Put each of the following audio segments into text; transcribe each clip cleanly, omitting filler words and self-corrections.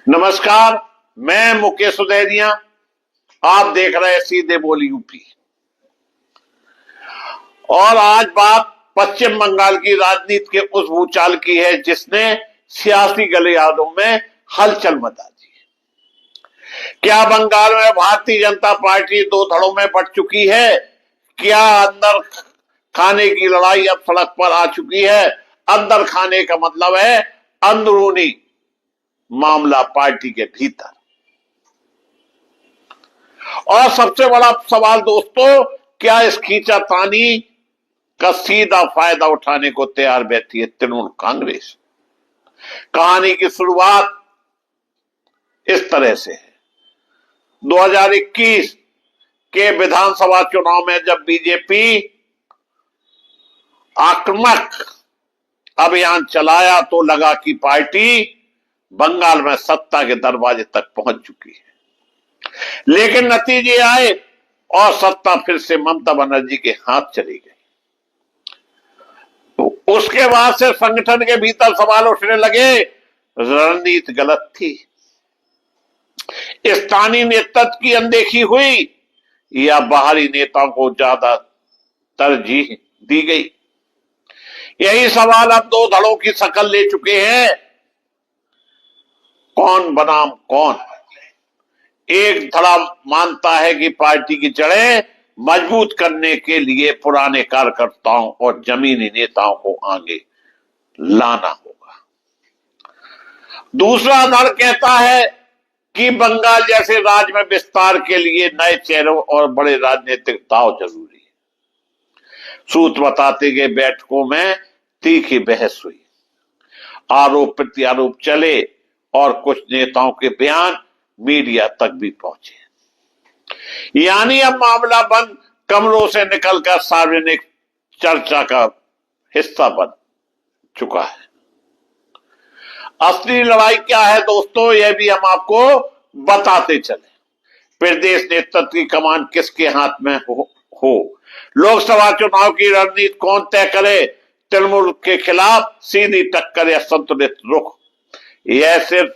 नमस्कार, मैं मुकेश सुदैनिया। आप देख रहे हैं सीधे बोली यूपी। और आज बात पश्चिम बंगाल की राजनीति के उस भूचाल की है जिसने सियासी गलियारों में हलचल मचा दी है। क्या बंगाल में भारतीय जनता पार्टी दो धड़ों में बंट चुकी है? क्या अंदर खाने की लड़ाई अब सड़क पर आ चुकी है? अंदर खाने का मतलब है अंदरूनी मामला पार्टी के भीतर। और सबसे बड़ा सवाल दोस्तों, क्या इस खींचातानी का सीधा फायदा उठाने को तैयार बैठी है तृणमूल कांग्रेस? कहानी की शुरुआत इस तरह से है। 2021 के विधानसभा चुनाव में जब बीजेपी आक्रामक अभियान चलाया तो लगा कि पार्टी बंगाल में सत्ता के दरवाजे तक पहुंच चुकी है। लेकिन नतीजे आए और सत्ता फिर से ममता बनर्जी के हाथ चली गई। तो उसके बाद से संगठन के भीतर सवाल उठने लगे, रणनीति गलत थी, स्थानीय नेतृत्व की अनदेखी हुई या बाहरी नेताओं को ज्यादा तरजीह दी गई। यही सवाल अब दो धड़ों की शक्ल ले चुके हैं। कौन बनाम कौन? एक धड़ा मानता है कि पार्टी की जड़ें मजबूत करने के लिए पुराने कार्यकर्ताओं और जमीनी नेताओं को आगे लाना होगा। दूसरा धड़ कहता है कि बंगाल जैसे राज्य में विस्तार के लिए नए चेहरों और बड़े राजनीतिक दांव जरूरी है। सूत्र बताते गए बैठकों में तीखी बहस हुई, आरोप प्रत्यारोप चले और कुछ नेताओं के बयान मीडिया तक भी पहुंचे। यानी अब मामला बंद कमरों से निकलकर सार्वजनिक चर्चा का हिस्सा बन चुका है। असली लड़ाई क्या है दोस्तों, यह भी हम आपको बताते चले। प्रदेश नेतृत्व की कमान किसके हाथ में हो? लोकसभा चुनाव की रणनीति कौन तय करे? तृणमूल के खिलाफ सीधी टक्कर या संतुलित रुख? यह सिर्फ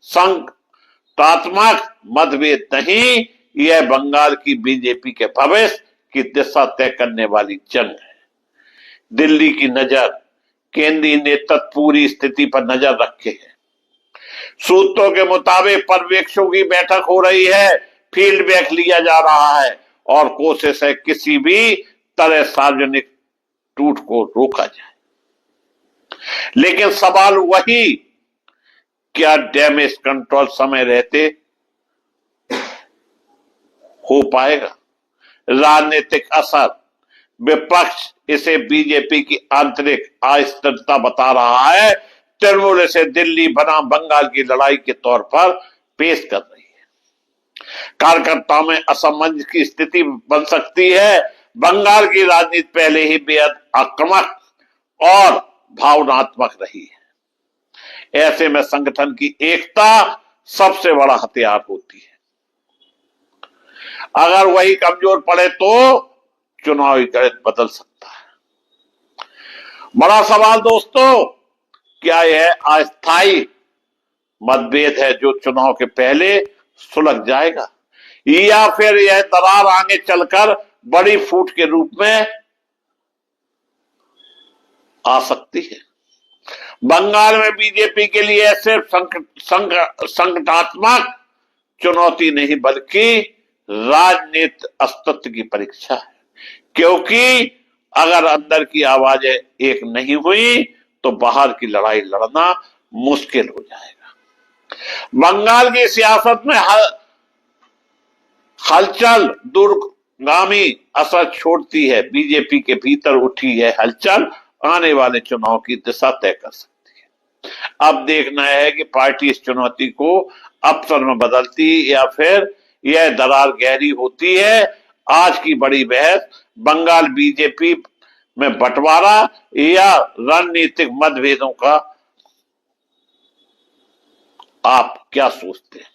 संगठनात्मक मतभेद नहीं, यह बंगाल की बीजेपी के भविष्य की दिशा तय करने वाली जंग है। दिल्ली की नजर, केंद्रीय नेतृत्व पूरी स्थिति पर नजर रखे है। सूत्रों के मुताबिक पर्यवेक्षकों की बैठक हो रही है, फीडबैक लिया जा रहा है और कोशिश है किसी भी तरह सार्वजनिक टूट को रोका जाए। लेकिन सवाल वही, क्या डैमेज कंट्रोल समय रहते हो पाएगा? राजनीतिक असर, विपक्ष इसे बीजेपी की आंतरिक अस्थिरता बता रहा है। तृणमूल इसे दिल्ली बनाम बंगाल की लड़ाई के तौर पर पेश कर रही है। कार्यकर्ताओं में असमंजस की स्थिति बन सकती है। बंगाल की राजनीति पहले ही बेहद आक्रामक और भावनात्मक रही है। ऐसे में संगठन की एकता सबसे बड़ा हथियार होती है। अगर वही कमजोर पड़े तो चुनावी गणित बदल सकता है। बड़ा सवाल दोस्तों, क्या यह अस्थायी मतभेद है जो चुनाव के पहले सुलझ जाएगा, या फिर यह दरार आगे चलकर बड़ी फूट के रूप में आ सकती है? बंगाल में बीजेपी के लिए सिर्फ संगठनात्मक चुनौती नहीं बल्कि राजनीतिक अस्तित्व की परीक्षा है। क्योंकि अगर अंदर की आवाजें एक नहीं हुई तो बाहर की लड़ाई लड़ना मुश्किल हो जाएगा। बंगाल की सियासत में हलचल दूरगामी असर छोड़ती है। बीजेपी के भीतर उठी है हलचल आने वाले चुनाव की दिशा तय कर सकती है। अब देखना है कि पार्टी इस चुनौती को अवसर में बदलती या फिर यह दरार गहरी होती है। आज की बड़ी बहस बंगाल बीजेपी में बंटवारा या रणनीतिक मतभेदों का, आप क्या सोचते हैं?